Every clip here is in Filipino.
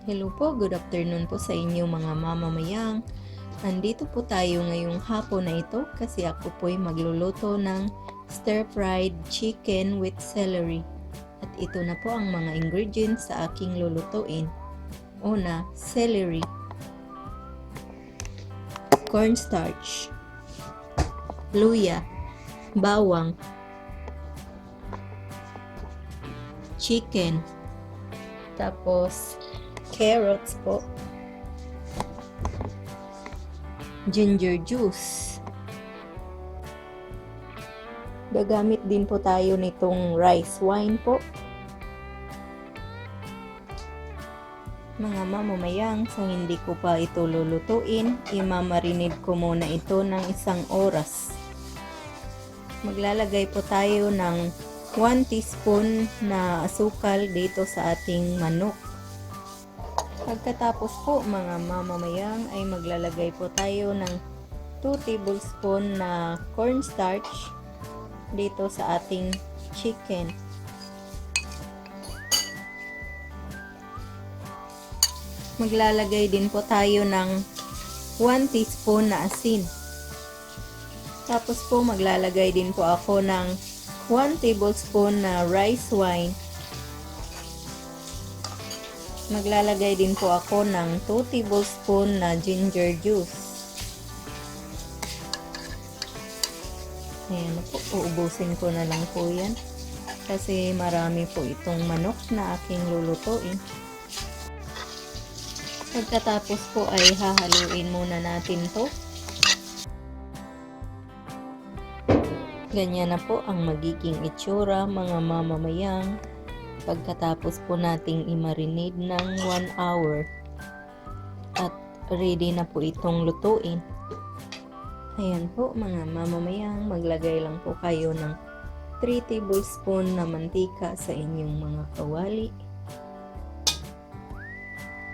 Hello po, good afternoon po sa inyo mga mamamayang. Nandito po tayo ngayong hapon na ito kasi ako po'y magluluto ng stir-fried chicken with celery. At ito na po ang mga ingredients sa aking lulutuin. Una, celery, cornstarch, luya, bawang, chicken, tapos carrots po, ginger juice. Gagamit din po tayo nitong rice wine po. Mga mamamayang, sa hindi ko pa ito lulutuin, imamarinate ko muna ito ng 1 oras. Maglalagay po tayo ng 1 teaspoon na asukal dito sa ating manok. Pagkatapos po mga mamamayang ay maglalagay po tayo ng 2 tablespoon na cornstarch dito sa ating chicken. Maglalagay din po tayo ng 1 teaspoon na asin. Tapos po maglalagay din po ako ng 1 tablespoon na rice wine. Maglalagay din po ako ng 2 tablespoon na ginger juice. Ayan po, uubusin ko na lang po yan. Kasi marami po itong manok na aking lulutuin. Pagkatapos po ay hahaluin muna natin to. Ganyan na po ang magiging itsura mga mamamayang pagkatapos po nating i-marinate ng 1 hour at ready na po itong lutuin. Ayan po mga mamamayang, maglagay lang po kayo ng 3 tablespoon na mantika sa inyong mga kawali.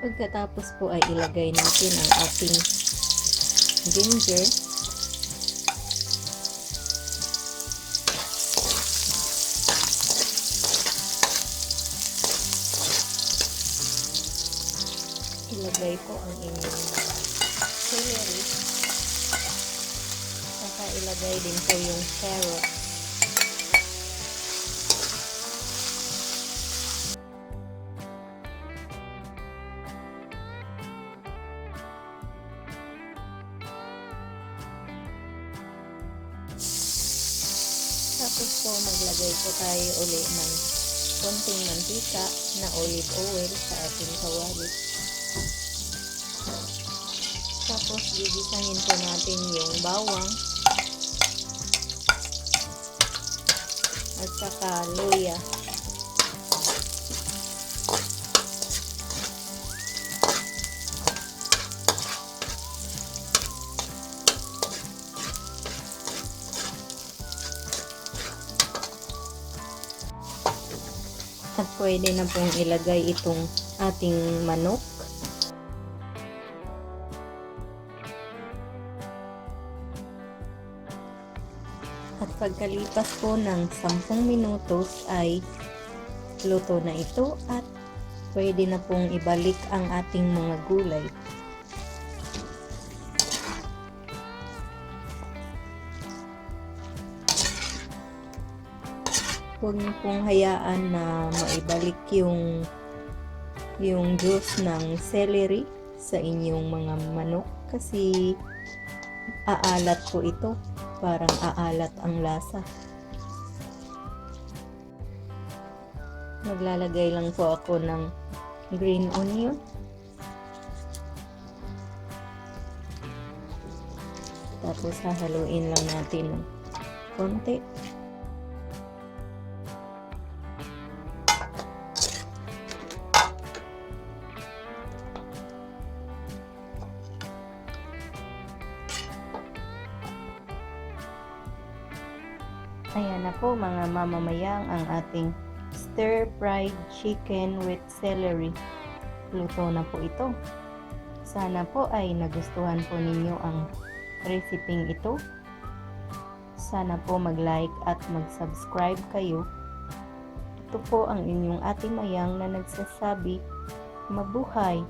Pagkatapos po ay ilagay natin ang ating ginger. Ilagay po ang inyong celery. Saka ilagay din po yung carrot. Tapos po maglagay po tayo uli ng konting mantika na olive oil sa ating kawali. Tapos gigisahin po natin yung bawang at saka luya. At pwede na pong ilagay itong ating manok. At pagkalipas po ng 10 minutos ay luto na ito at pwede na pong ibalik ang ating mga gulay. Huwag niyo pong hayaan na maibalik yung juice ng celery sa inyong mga manok kasi aalat po ito. Parang aalat ang lasa. Maglalagay lang po ako ng green onion. Tapos hahaluin lang natin ng konti. Ayan na po mga mamamayang ang ating stir-fried chicken with celery. Luto na po ito. Sana po ay nagustuhan po ninyo ang reseping ito. Sana po mag-like at mag-subscribe kayo. Ito po ang inyong Ate Mayang na nagsasabi, mabuhay.